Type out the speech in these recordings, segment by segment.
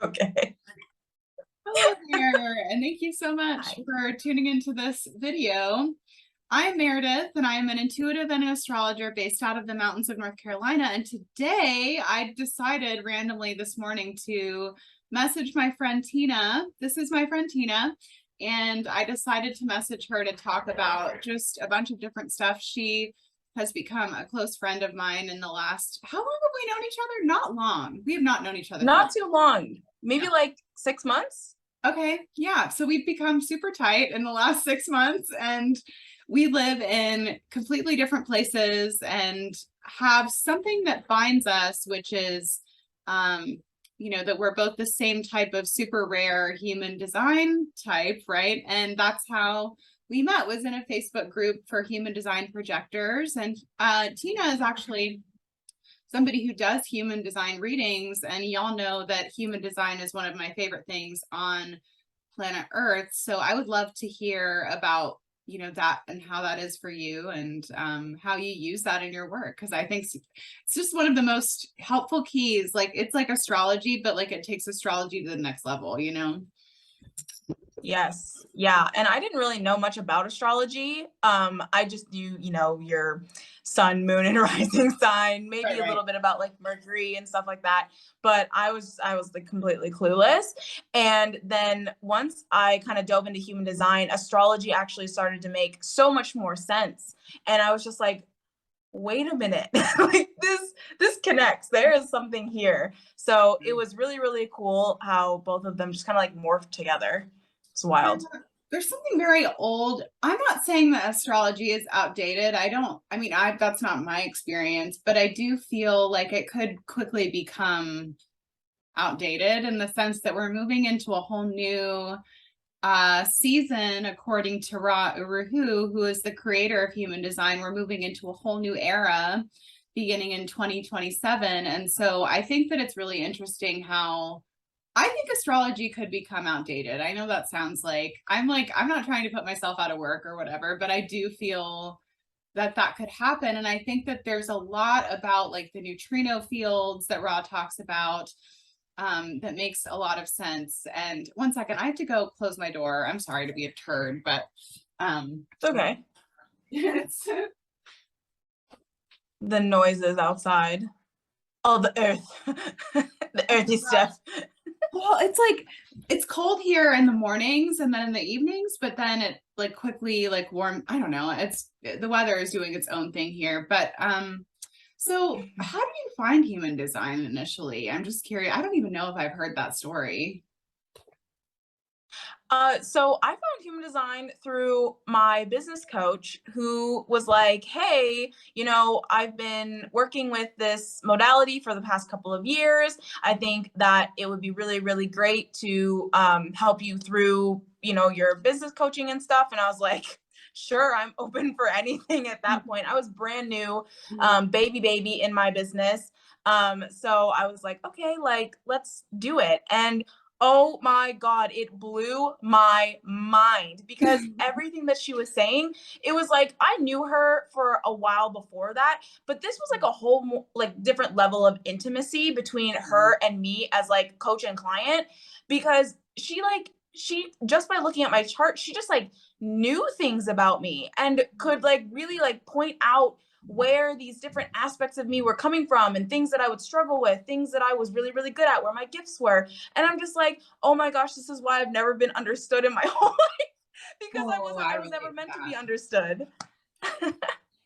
Okay. Hello there, and thank you so much Hi. for tuning into this video. I'm Meredith, and I am an intuitive and an astrologer based out of the mountains of North Carolina. And today I decided randomly this morning to message my friend Tina. This is my friend Tina, and I decided to message her to talk about just a bunch of different stuff. She has become a close friend of mine in the last, how long have we known each other? Not long. We have not known each other for Not too long. Maybe like 6 months. Okay, yeah. So we've become super tight in the last 6 months, and we live in completely different places and have something that binds us, which is, um, that we're both the same type of super rare human design type, right? And that's how we met, was in a Facebook group for human design projectors. And Tina is actually somebody who does human design readings, and y'all know that human design is one of my favorite things on planet Earth. So I would love to hear about that and how that is for you, and how you use that in your work, because I think it's just one of the most helpful keys. Like, it's like astrology, but like it takes astrology to the next level. Yes. Yeah. And I didn't really know much about astrology. I just knew, your sun, moon, and rising sign, maybe Right, a right. little bit about like Mercury and stuff like that. But I was like completely clueless. And then once I kind of dove into human design, astrology actually started to make so much more sense. And I was just like, wait a minute, like this connects, there is something here. So it was really really cool how both of them just kind of like morphed together. It's Yeah, wild. there's something very old. I'm not saying that astrology is outdated. I mean, that's not my experience, but I do feel like it could quickly become outdated, in the sense that we're moving into a whole new season. According to Ra Uru, who is the creator of human design, we're moving into a whole new era beginning in 2027. And so I think that it's really interesting how I think astrology could become outdated. I know that sounds like I'm not trying to put myself out of work or whatever, but I do feel that that could happen. And I think that there's a lot about like the neutrino fields that Ra talks about, that makes a lot of sense. And one second, I have to go close my door. I'm sorry to be a turd, but It's okay. it's The noises outside, all the earth, the earthy stuff. well, it's like it's cold here in the mornings and then in the evenings, but then it like quickly like warm. I don't know. It's the weather is doing its own thing here. But so how did you find human design initially? I'm just curious. I don't even know if I've heard that story. So I found human design through my business coach, who was like, hey, I've been working with this modality for the past couple of years. I think that it would be really, really great to help you through, your business coaching and stuff. And I was like, sure, I'm open for anything at that point. I was brand new, baby in my business. So I was like, okay, like, let's do it. And oh my God, it blew my mind because everything that she was saying, it was like I knew her for a while before that, but this was like a whole like different level of intimacy between her and me as like coach and client, because she just by looking at my chart, she just like knew things about me and could like really like point out where these different aspects of me were coming from and things that I would struggle with, things that I was really, really good at, where my gifts were. And I'm just like, oh my gosh, this is why I've never been understood in my whole life, because Oh, I I was never relate to meant to that. be understood.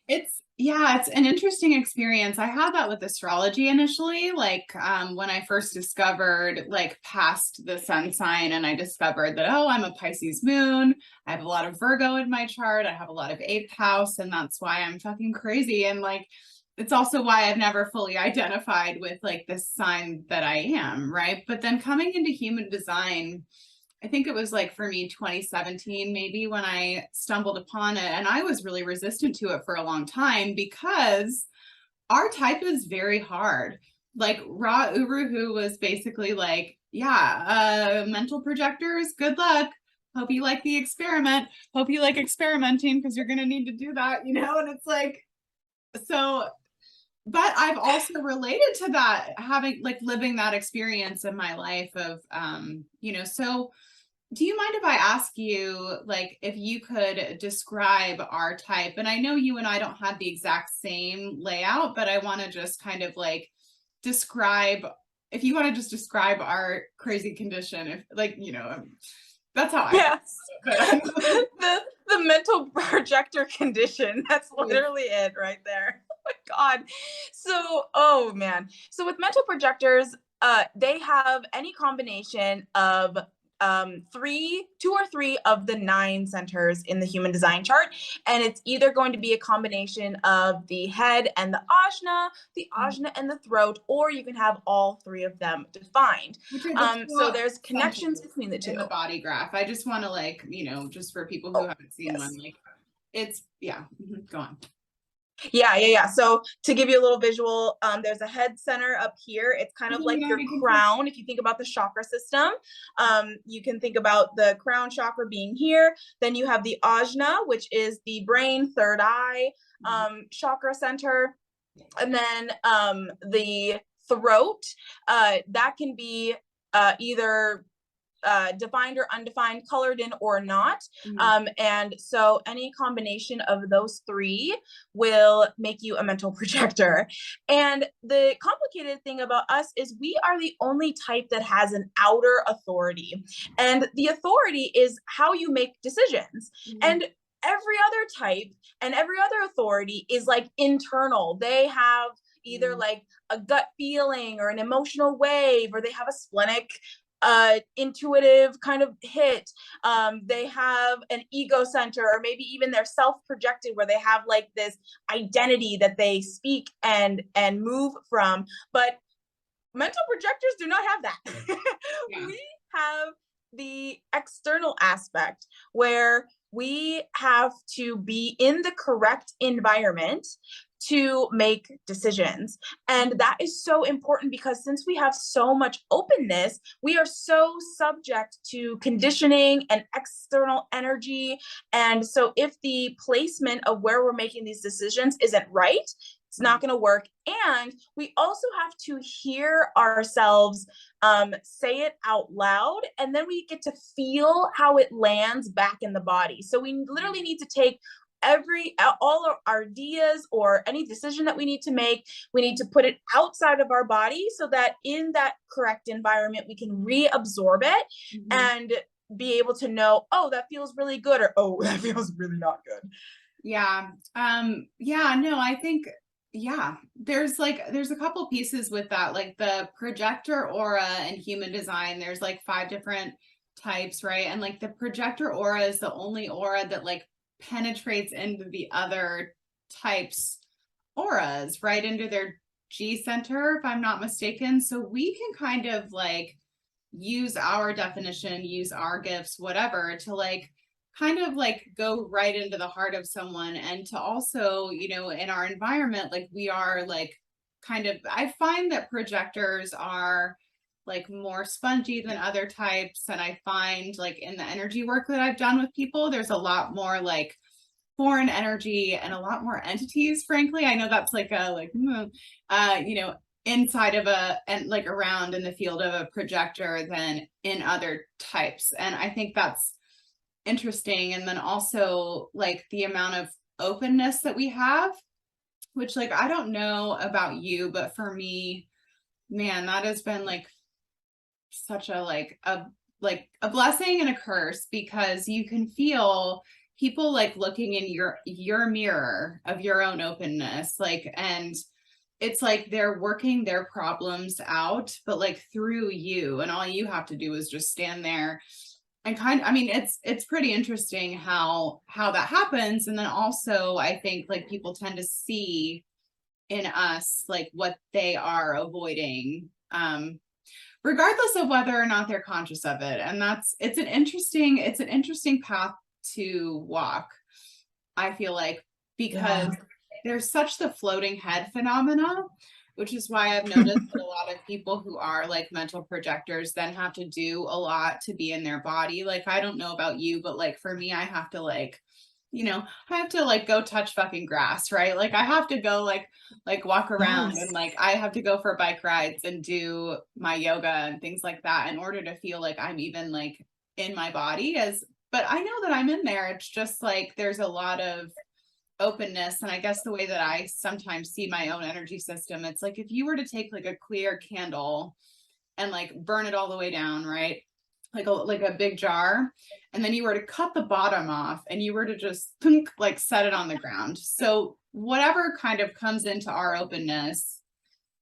It's an interesting experience. I had that with astrology initially, like when I first discovered like past the sun sign, and I discovered that, oh, I'm a Pisces moon. I have a lot of Virgo in my chart. I have a lot of eighth house, and that's why I'm fucking crazy. And like it's also why I've never fully identified with like this sign that I am, right? But then coming into human design, I think it was like for me 2017 maybe, when I stumbled upon it, and I was really resistant to it for a long time because our type is very hard. Like Ra Uruhu was basically like, yeah, mental projectors, good luck. Hope you like the experiment. Hope you like experimenting because you're going to need to do that. And it's like, so but I've also related to that, having like living that experience in my life of, so do you mind if I ask you, like, if you could describe our type? And I know you and I don't have the exact same layout, but I want to just kind of like describe, if you want to just describe our crazy condition, if like, that's how I feel Yes. about it. But The mental projector condition. That's literally it right there. Oh my God. So, oh man. So with mental projectors, they have any combination of two or three of the 9 centers in the human design chart. And it's either going to be a combination of the head and the ajna and the throat, or you can have all three of them defined. which are the So top there's connections centers between the in the two. body graph. I just want to like, just for people who Oh, haven't seen one, yes. like it's, yeah, go on. Yeah. So to give you a little visual, there's a head center up here. It's kind of like your crown. If you think about the chakra system, you can think about the crown chakra being here. Then you have the ajna, which is the brain, third eye chakra center. And then the throat, that can be either defined or undefined, colored in or not. And so any combination of those three will make you a mental projector. And the complicated thing about us is we are the only type that has an outer authority. And the authority is how you make decisions. And every other type and every other authority is like internal. They have either like a gut feeling or an emotional wave, or they have a splenic intuitive kind of hit. They have an ego center, or maybe even they're self-projected, where they have like this identity that they speak and move from. But mental projectors do not have that. Yeah. We have the external aspect where we have to be in the correct environment to make decisions. And that is so important because since we have so much openness, we are so subject to conditioning and external energy. And so if the placement of where we're making these decisions isn't right, it's not going to work. And we also have to hear ourselves say it out loud, and then we get to feel how it lands back in the body. So we literally need to take all our ideas or any decision that we need to make, we need to put it outside of our body so that in that correct environment we can reabsorb it and be able to know, oh, that feels really good, or oh, that feels really not good. Yeah. No, I think, there's a couple pieces with that, like the projector aura and human design. There's like 5 different types, right? And like the projector aura is the only aura that like penetrates into the other types auras, right into their G center, if I'm not mistaken. So we can kind of like use our definition, use our gifts, whatever, to like kind of like go right into the heart of someone, and to also, in our environment, like we are like kind of, I find that projectors are like more spongy than other types. And I find like in the energy work that I've done with people, there's a lot more like foreign energy and a lot more entities, frankly. I know that's like a like inside of and like around in the field of a projector than in other types. And I think that's interesting. And then also like the amount of openness that we have, which like I don't know about you, but for me, man, that has been like such a a blessing and a curse, because you can feel people like looking in your mirror of your own openness, like, and it's like they're working their problems out, but like through you, and all you have to do is just stand there and I mean, it's pretty interesting how that happens. And then also I think like people tend to see in us like what they are avoiding, regardless of whether or not they're conscious of it. And it's an interesting path to walk, I feel like, because there's such the floating head phenomena, which is why I've noticed that a lot of people who are like mental projectors then have to do a lot to be in their body. Like, I don't know about you, but like for me, I have to like you know, I have to like go touch fucking grass, right? Like I have to go like walk around, Yes. and like I have to go for bike rides and do my yoga and things like that in order to feel like I'm even like in my body. As but I know that I'm in there. It's just like there's a lot of openness. And I guess the way that I sometimes see my own energy system, it's like if you were to take like a clear candle and like burn it all the way down, right? Like a big jar, and then you were to cut the bottom off and you were to just like set it on the ground. So whatever kind of comes into our openness,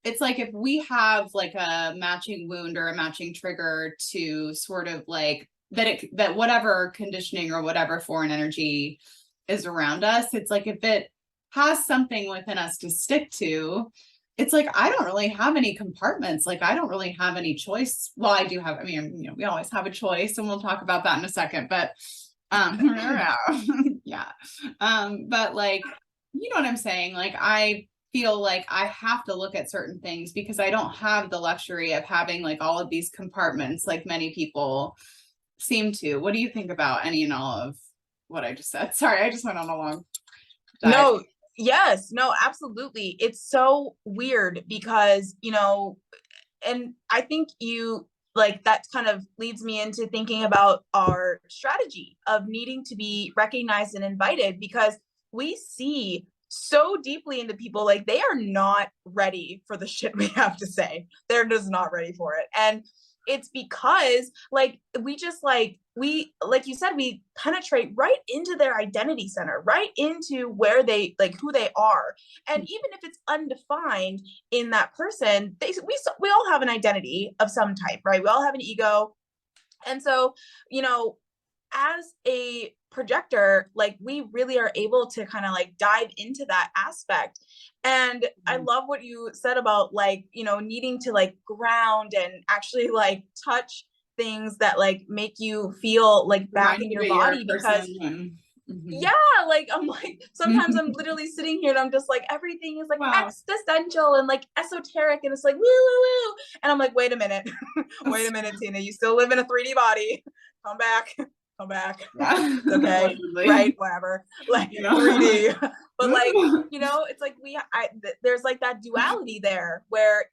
it's like if we have like a matching wound or a matching trigger to sort of like that whatever conditioning or whatever foreign energy is around us, it's like if it has something within us to stick to, it's like I don't really have any compartments. Like I don't really have any choice. Well, I do have, I mean, you know, we always have a choice, and we'll talk about that in a second, but yeah. But like, you know what I'm saying? Like I feel like I have to look at certain things because I don't have the luxury of having like all of these compartments like many people seem to. What do you think about any and all of what I just said? Sorry, I just went on a long dive. No, yes, no, absolutely. It's so weird because, you know, and I think you like that kind of leads me into thinking about our strategy of needing to be recognized and invited because we see so deeply into people like they are not ready for the shit we have to say. They're just not ready for it. And it's because like we just like you said, we penetrate right into their identity center, right into where they like who they are. And even if it's undefined in that person, we all have an identity of some type, right? We all have an ego. And so, you know, as a projector, like we really are able to kind of like dive into that aspect. And I love what you said about like, you know, needing to like ground and actually like touch things that like make you feel like back Remind in you to your be your body because person. And, yeah, like I'm like sometimes I'm literally sitting here and I'm just like everything is like wow. existential and like esoteric and it's like woo woo woo and I'm like wait a minute wait a minute Tina, you still live in a 3D body, come back, come back. Yeah. Okay, right, whatever, like You know, 3D. But like, like, you know, it's like there's like that duality there where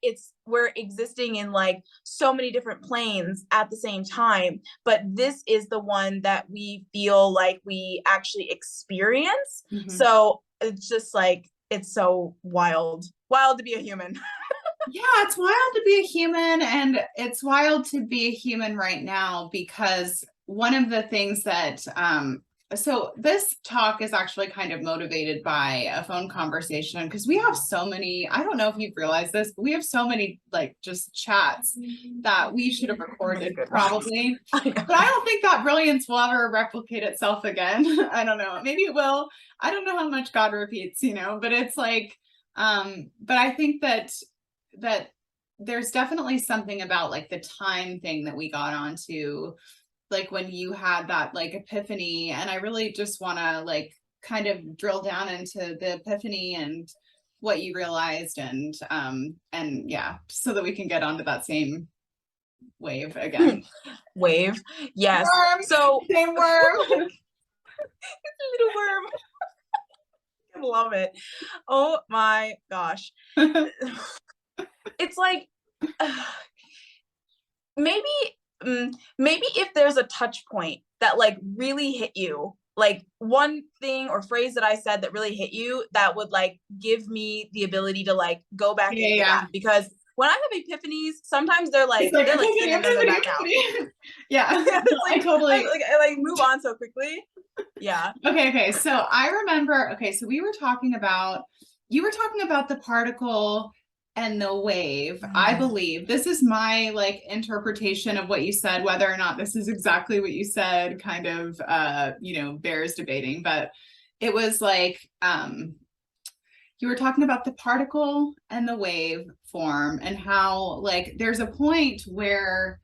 we're existing in like so many different planes at the same time, but this is the one that we feel like we actually experience. mhm. So it's just like it's so wild to be a human. Yeah, it's wild to be a human, and it's wild to be a human right now because one of the things that so this talk is actually kind of motivated by a phone conversation because we have so many, I don't know if you've realized this, but we have so many like just chats that we should have recorded probably. But I don't think that brilliance will ever replicate itself again. I don't know. Maybe it will. I don't know how much God repeats, you know, but it's like but I think that there's definitely something about like the time thing that we got onto, like when you had that like epiphany, and I really just want to like kind of drill down into the epiphany and what you realized, and yeah, so that we can get onto that same wave again. Wave, yes. Worm, So same worm. little worm, I love it. Oh my gosh. It's like maybe maybe if there's a touch point that like really hit you, like one thing or phrase that I said that really hit you that would like give me the ability to like go back Yeah, into yeah. that, because when I have epiphanies sometimes they're It's like like sitting in there back out. yeah. It's I like totally. I like move on so quickly. Yeah. Okay. So I remember, okay, so we were talking about, you were talking about the particle and the wave. I believe this is my like interpretation of what you said, whether or not this is exactly what you said, kind of you know, bears debating, but it was like you were talking about the particle and the wave form and how like there's a point where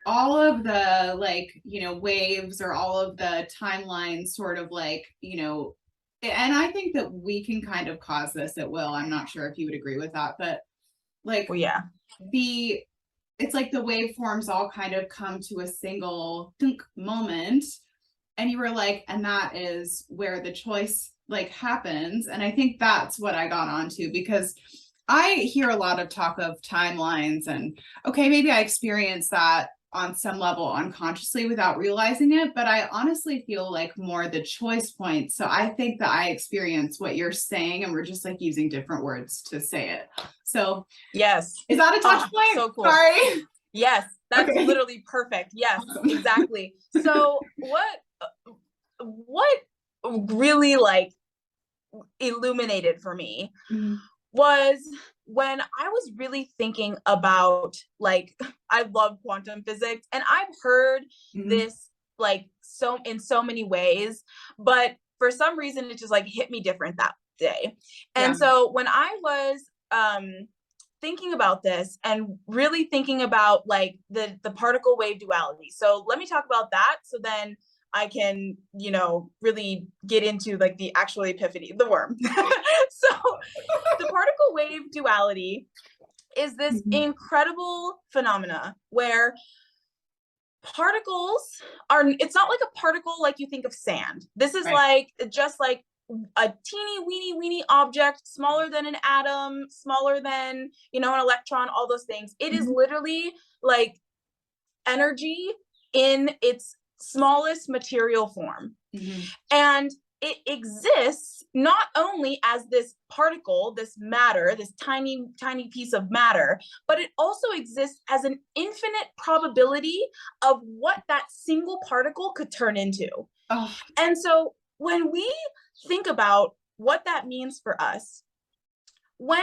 all of the like, you know, waves or all of the timelines sort of like, you know, and I think that we can kind of cause this at will. I'm not sure if you would agree with that, but like Well, yeah. the it's like the waveforms all kind of come to a single moment, And you were like, and that is where the choice like happens. And I think that's what I got onto, because I hear a lot of talk of timelines and okay, maybe I experienced that on some level unconsciously without realizing it, but I honestly feel like more the choice points. So I think that I experience what you're saying, and we're just like using different words to say it. So Yes. is that a touch point? So cool. Sorry. Yes, that's Okay. literally perfect. Yes, Awesome. exactly. So what really like illuminated for me was when I was really thinking about like I love quantum physics and I've heard this like so in so many ways, but for some reason it just like hit me different that day. And so when I was thinking about this and really thinking about like the particle wave duality. So let me talk about that so then I can, you know, really get into like the actual epiphany, the worm. So the particle wave duality is this incredible phenomena where particles are, it's not like a particle like you think of sand. This is like just like a teeny weeny object, smaller than an atom, smaller than, you know, an electron, all those things. It is literally like energy in its smallest material form. And it exists not only as this particle, this matter, this tiny piece of matter, but it also exists as an infinite probability of what that single particle could turn into. And so when we think about what that means for us, when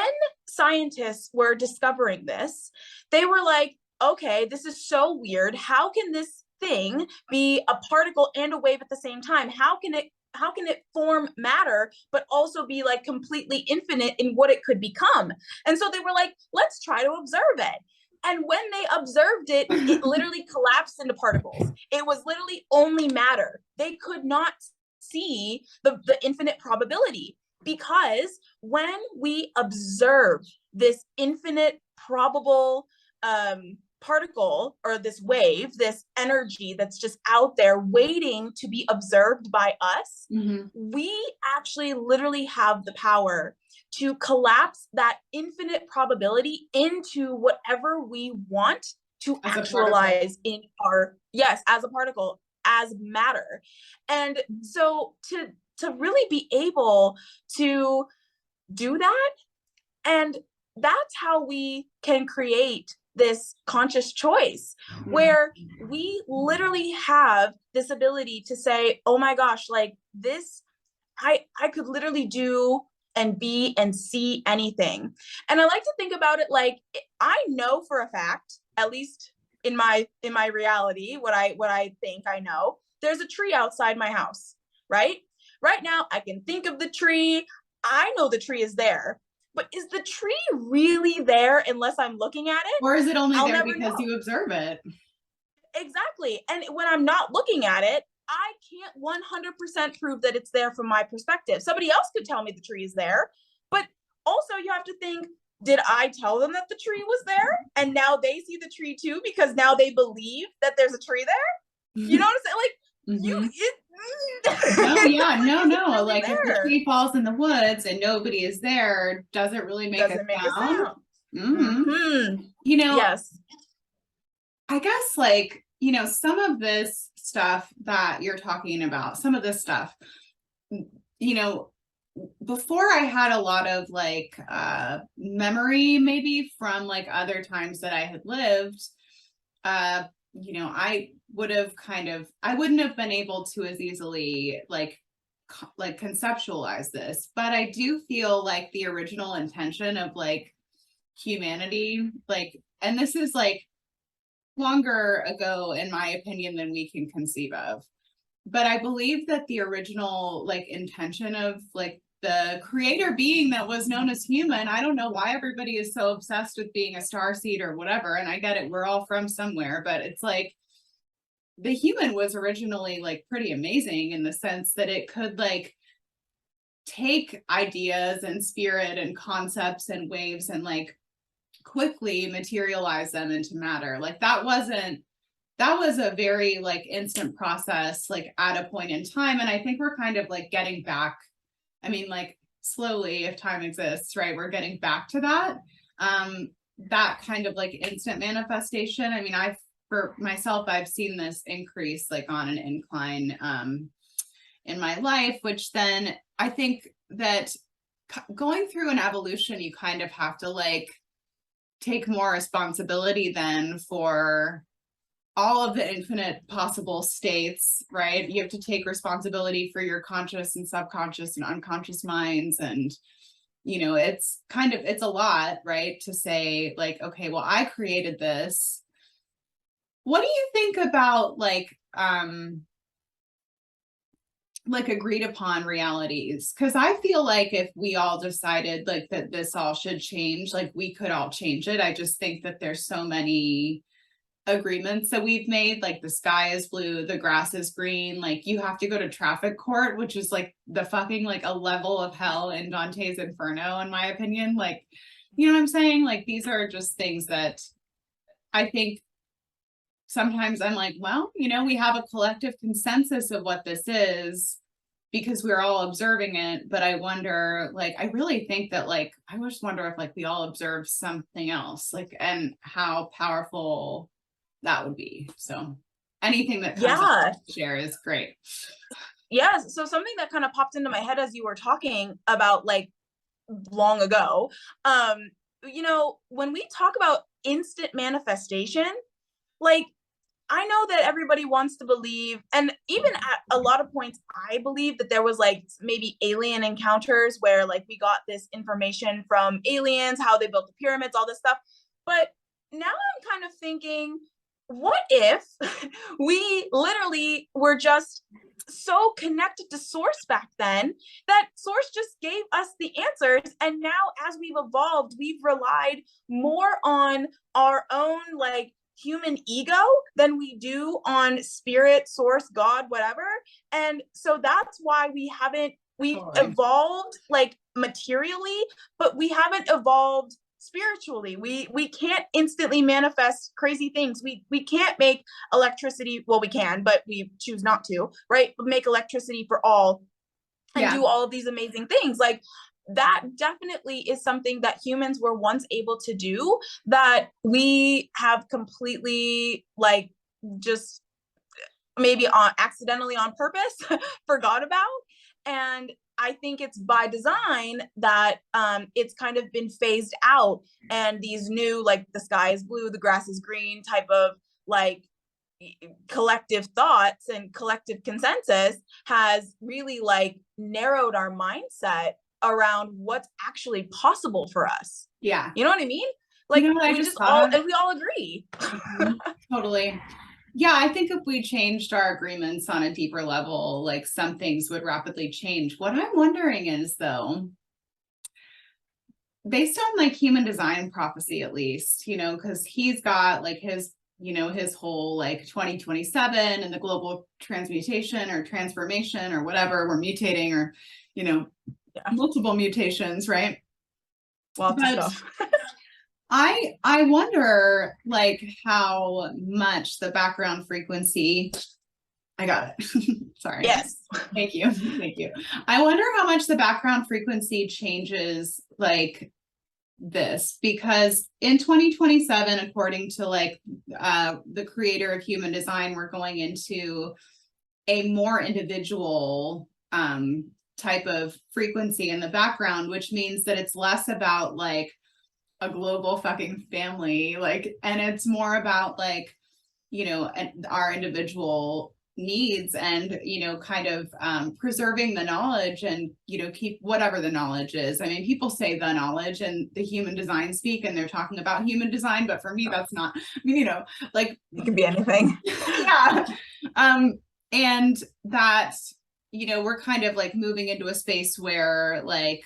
scientists were discovering this, they were like, okay, this is so weird. How can this thing be a particle and a wave at the same time? How can it form matter, but also be like completely infinite in what it could become? And so they were like, let's try to observe it. And when they observed it, it literally collapsed into particles. It was literally only matter. They could not see the infinite probability, because when we observe this infinite probable particle or this wave, this energy that's just out there waiting to be observed by us, we actually literally have the power to collapse that infinite probability into whatever we want to actualize in our, yes, as a particle, as matter. And so to really be able to do that, and that's how we can create this conscious choice where we literally have this ability to say, oh my gosh, like this, I could literally do and be and see anything. And I like to think about it like, I know for a fact, at least in my reality, what I think I know, there's a tree outside my house, right? Right now, I can think of the tree. I know the tree is there, but is the tree really there unless I'm looking at it? Or is it only I'll there never because know. you observe it? Exactly. And when I'm not looking at it, I can't 100% prove that it's there from my perspective. Somebody else could tell me the tree is there, but also you have to think, did I tell them that the tree was there? And now they see the tree too, because now they believe that there's a tree there? You know what I'm saying? Like, no, yeah, no, really like there. if the tree falls in the woods and nobody is there, does it really make a sound? You know, yes. I guess like, you know, some of this stuff that you're talking about, some of this stuff, you know, before I had a lot of like memory maybe from like other times that I had lived, you know, I wouldn't have been able to as easily like conceptualize this, but I do feel like the original intention of like humanity, like, and this is like longer ago in my opinion than we can conceive of, but I believe that the original like intention of like the creator being that was known as human, I don't know why everybody is so obsessed with being a starseed or whatever, and I get it, we're all from somewhere, but it's like the human was originally like pretty amazing in the sense that it could like take ideas and spirit and concepts and waves and like quickly materialize them into matter. Like that wasn't that was a very like instant process, like at a point in time. And I think we're kind of like getting back. I mean, like slowly, if time exists, right, we're getting back to that. That kind of like instant manifestation. I mean, for myself, I've seen this increase like on an incline in my life, which then I think that going through an evolution, you kind of have to like take more responsibility then for all of the infinite possible states, right? You have to take responsibility for your conscious and subconscious and unconscious minds. And, you know, it's a lot, right? To say like, okay, well, I created this. What do you think about like agreed upon realities? Because I feel like if we all decided like that this all should change, like we could all change it. I just think that there's so many agreements that we've made, like the sky is blue, the grass is green, like you have to go to traffic court, which is like the fucking like a level of hell in Dante's Inferno, in my opinion. Like, you know what I'm saying? Like these are just things that I think sometimes I'm like, well, you know, we have a collective consensus of what this is because we're all observing it. But I wonder, like, I really think that, like, I just wonder if, like, we all observe something else, like, and how powerful that would be. So anything that comes up to share is great. Yeah. So something that kind of popped into my head as you were talking about, like, long ago, you know, when we talk about instant manifestation, like, I know that everybody wants to believe, and even at a lot of points, I believe that there was like maybe alien encounters where like we got this information from aliens, how they built the pyramids, all this stuff. But now I'm kind of thinking, what if we literally were just so connected to source back then that source just gave us the answers, and now as we've evolved, we've relied more on our own like human ego than we do on spirit, source, God, whatever. And so that's why we've evolved like materially, but we haven't evolved spiritually. We can't instantly manifest crazy things. We can't make electricity. Well, we can, but we choose not to, right? Make electricity for all and do all of these amazing things. Like that definitely is something that humans were once able to do that we have completely like just maybe accidentally on purpose forgot about. And I think it's by design that it's kind of been phased out, and these new like the sky is blue, the grass is green type of like collective thoughts and collective consensus has really like narrowed our mindset around what's actually possible for us. Yeah. You know what I mean? Like you know we just all and we all agree. Totally. Yeah, I think if we changed our agreements on a deeper level, like some things would rapidly change. What I'm wondering is though, based on like human design prophecy, at least, you know, because he's got like his, you know, his whole like 2027 and the global transmutation or transformation or whatever, we're mutating or, you know, multiple mutations, right? Lots of stuff. I wonder like how much the background frequency, I got it. Sorry. Yes. Thank you. Thank you. I wonder how much the background frequency changes like this, because in 2027, according to like the creator of human design, we're going into a more individual type of frequency in the background, which means that it's less about like a global fucking family, like, and it's more about like, you know, our individual needs and, you know, kind of preserving the knowledge and, you know, keep whatever the knowledge is. I mean, people say the knowledge and the human design speak and they're talking about human design, but for me, that's not, I mean, you know, like it can be anything. Yeah. And that, you know, we're kind of like moving into a space where like,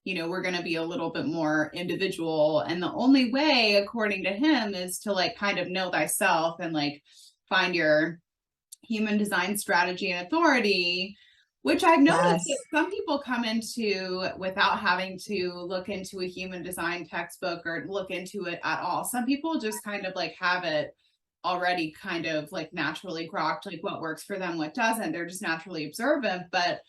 you know, we're going to be a little bit more individual. And the only way, according to him, is to like kind of know thyself and like find your human design strategy and authority, which I've noticed that some people come into without having to look into a human design textbook or look into it at all. Some people just kind of like have it already kind of like naturally grokked, like what works for them, what doesn't. They're just naturally observant. But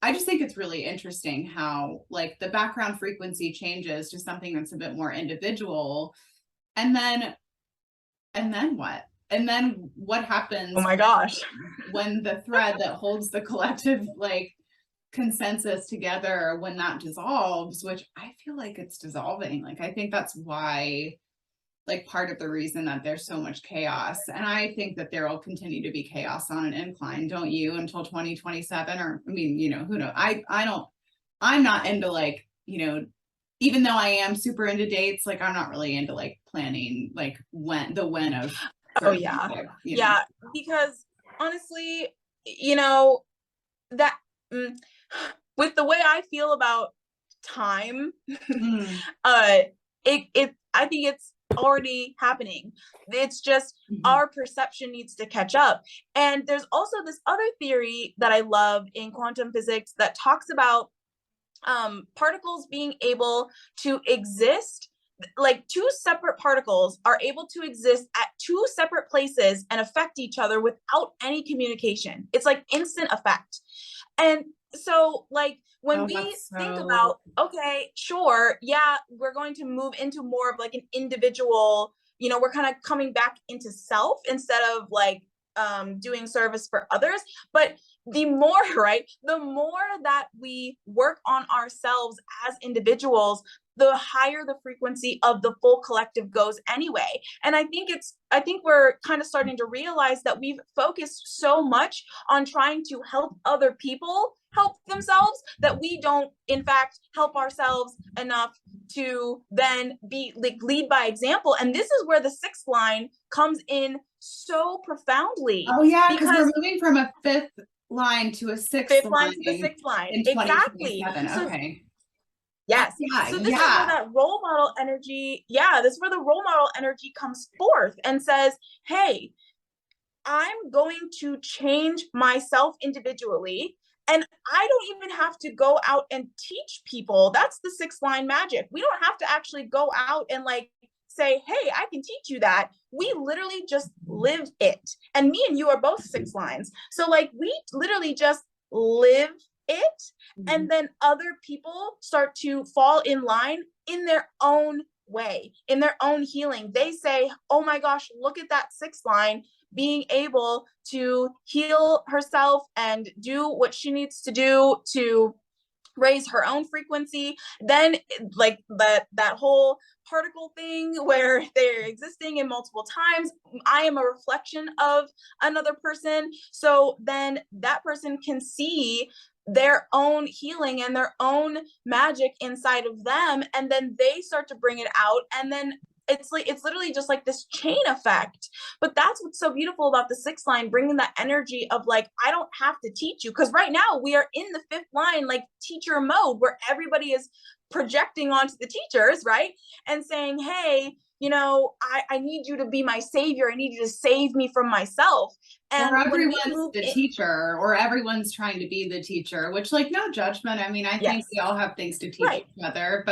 I just think it's really interesting how like the background frequency changes to something that's a bit more individual. And then what? And then what Oh happens my gosh. when the thread that holds the collective like consensus together, when that dissolves, which I feel like it's dissolving. Like I think that's why, like part of the reason that there's so much chaos. And I think that there will continue to be chaos on an incline, don't you, until 2027? Or I mean, you know, who knows? I'm not into like, you know, even though I am super into dates, like I'm not really into like planning like when of Oh certain yeah. people, you know. Yeah, because honestly, you know, that mm, with the way I feel about time, Mm. uh it I think it's already happening. It's just Mhm. our perception needs to catch up. And there's also this other theory that I love in quantum physics that talks about particles being able to exist, like two separate particles are able to exist at two separate places and affect each other without any communication. It's like instant effect. And so like when Oh, we that's think so about, okay, sure, yeah, we're going to move into more of like an individual, you know, we're kind of coming back into self instead of like doing service for others. But the more, right, the more that we work on ourselves as individuals, the higher the frequency of the full collective goes anyway. And I think we're kind of starting to realize that we've focused so much on trying to help other people help themselves that we don't in fact help ourselves enough to then be like lead by example. And this is where the sixth line comes in so profoundly, oh yeah, because we're because moving from a fifth line to a sixth fifth line to the line sixth line, in exactly. 2027. So Okay. yes. Yeah, So this is where yeah. that role model energy, yeah, this is where the role model energy comes forth and says, hey, I'm going to change myself individually. And I don't even have to go out and teach people. That's the sixth line magic. We don't have to actually go out and like say, hey, I can teach you that. We literally just live it. And me and you are both six lines. So, like, we literally just live it. Mhm. And then other people start to fall in line in their own way, in their own healing. They say, oh my gosh, look at that sixth line being able to heal herself and do what she needs to do to raise her own frequency. Then like that whole particle thing where they're existing in multiple times, I am a reflection of another person, so then that person can see their own healing and their own magic inside of them, and then they start to bring it out, and then it's literally just like this chain effect. But that's what's so beautiful about the sixth line, bringing that energy of like, I don't have to teach you. Because right now we are in the fifth line, like teacher mode, where everybody is projecting onto the teachers, right? And saying, hey, you know, I need you to be my savior. I need you to save me from myself. Or And when we everyone's move the in, teacher, or everyone's trying to be the teacher, which like no judgment. I mean, I think yes, we all have things to teach right, each other,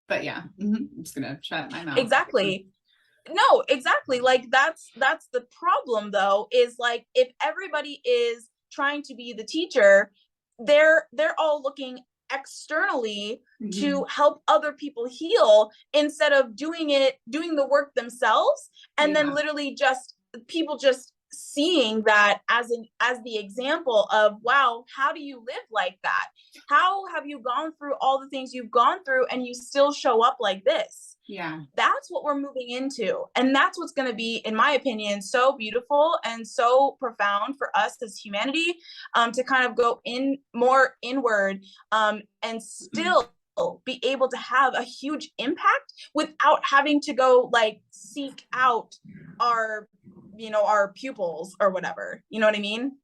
but yeah, I'm just gonna shut my mouth. exactly. No, exactly. Like that's the problem though, is like if everybody is trying to be the teacher, they're all looking externally Mhm. to help other people heal instead of doing the work themselves, and then Yeah. literally just people just seeing that as the example of, wow, how do you live like that? How have you gone through all the things you've gone through and you still show up like this? Yeah. That's what we're moving into. And that's what's going to be, in my opinion, so beautiful and so profound for us as humanity, to kind of go in more inward, and still be able to have a huge impact without having to go like seek out our, you know, our pupils or whatever. You know what I mean?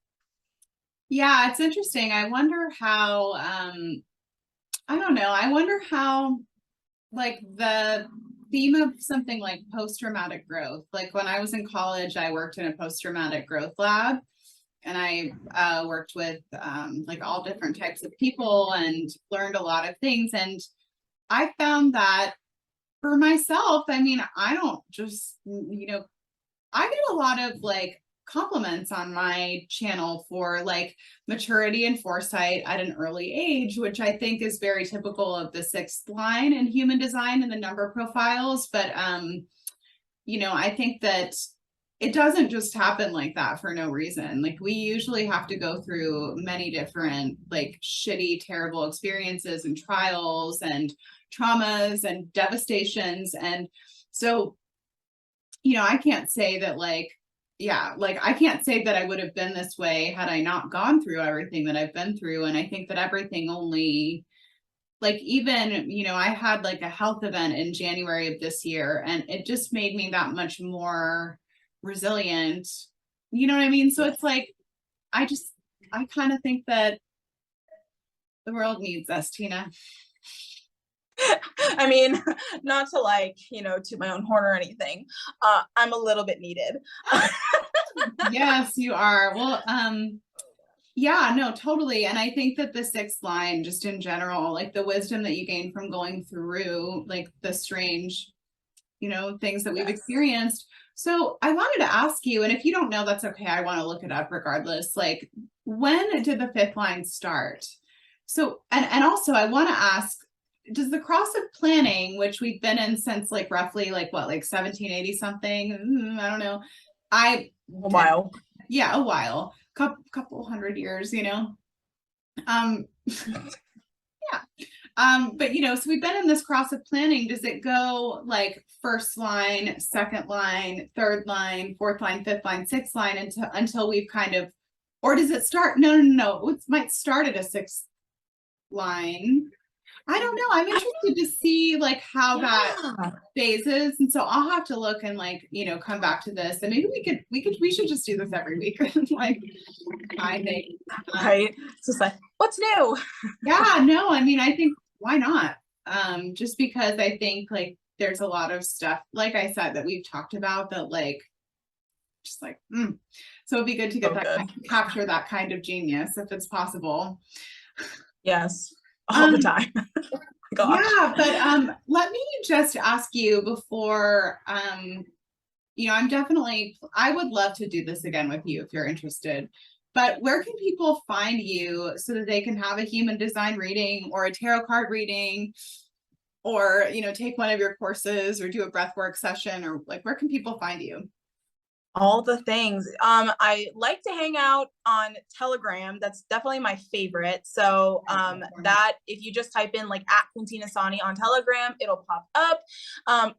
Yeah, it's interesting. I wonder how I don't know. I wonder how like the theme of something like post-traumatic growth. Like when I was in college, I worked in a post-traumatic growth lab, and I worked with like all different types of people and learned a lot of things. And I found that for myself, I mean, I don't just, you know, I get a lot of like compliments on my channel for like maturity and foresight at an early age, which I think is very typical of the sixth line in human design and the number profiles. But you know, I think that it doesn't just happen like that for no reason. Like we usually have to go through many different like shitty, terrible experiences and trials and traumas and devastations. And so, you know, I can't say that like, yeah, like I can't say that I would have been this way had I not gone through everything that I've been through. And I think that everything only like even, you know, I had like a health event in January of this year and it just made me that much more resilient. You know what I mean? So it's like, I kind of think that the world needs us, Tina. I mean, not to like, you know, toot my own horn or anything. I'm a little bit needed. Yes, you are. Well, yeah, no, totally. And I think that the sixth line, just in general, like the wisdom that you gain from going through like the strange, you know, things that we've Yes. experienced. So I wanted to ask you, and if you don't know, that's okay. I want to look it up regardless. Like, when did the fifth line start? So, and also I want to ask, does the cross of planning, which we've been in since like roughly like what, like 1780 something? I don't know. A while. Yeah, a while, couple hundred years, you know. Yeah. But you know, so we've been in this cross of planning. Does it go like first line, second line, third line, fourth line, fifth line, sixth line until we've kind of, or does it start? No. It might start at a sixth line. I don't know. I'm interested to see like how that phases. And so I'll have to look and like, you know, come back to this. And maybe we should just do this every week. Like, I think. Right. It's just like, what's new? Yeah, no, I mean, I think why not? Just because I think like there's a lot of stuff, like I said, that we've talked about that like just like so it'd be good to get capture that kind of genius if it's possible. Yes, all the time. Gosh. Yeah, but let me just ask you before you know, I would love to do this again with you if you're interested. But where can people find you so that they can have a human design reading or a tarot card reading or, you know, take one of your courses or do a breathwork session, or like, where can people find you? All the things. I like to hang out on Telegram. That's definitely my favorite. So that if you just type in like at Quintina Sonnie on Telegram, it'll pop up.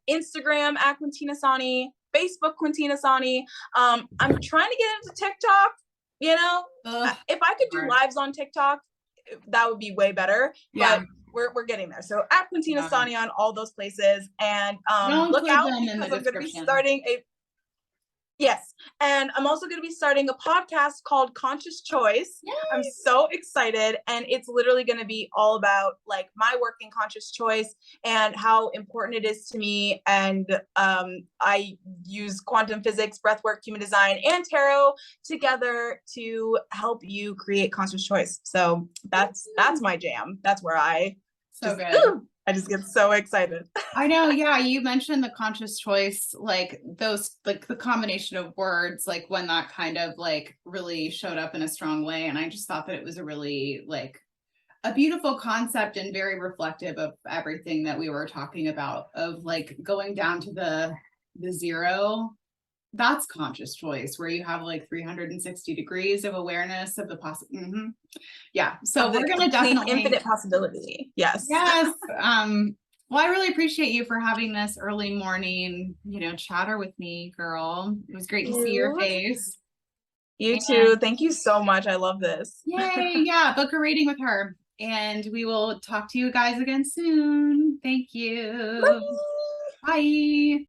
Instagram at Quintina Sonnie, Facebook Quintina Sonnie. I'm trying to get into TikTok. You know, if I could do lives on TikTok, that would be way better. Yeah. But we're getting there. So at Quintina Sonnie on all those places, and look out because I'm going to be starting a. Yes. And I'm also going to be starting a podcast called Conscious Choice. Yay! I'm so excited. And it's literally going to be all about like my work in conscious choice and how important it is to me. And I use quantum physics, breathwork, human design, and tarot together to help you create conscious choice. So that's my jam. That's where I just get so excited. I know. Yeah. You mentioned the conscious choice, like those, like the combination of words, like when that kind of like really showed up in a strong way. And I just thought that it was a really like a beautiful concept and very reflective of everything that we were talking about, of like going down to the zero. That's conscious choice, where you have like 360 degrees of awareness of the possible. Yeah. So we're going to definitely infinite possibility. Yes. Yes. Well, I really appreciate you for having this early morning, you know, chatter with me, girl. It was great to see your face. You too. Thank you so much. I love this. Yay. Yeah. Book a reading with her. And we will talk to you guys again soon. Thank you. Bye. Bye.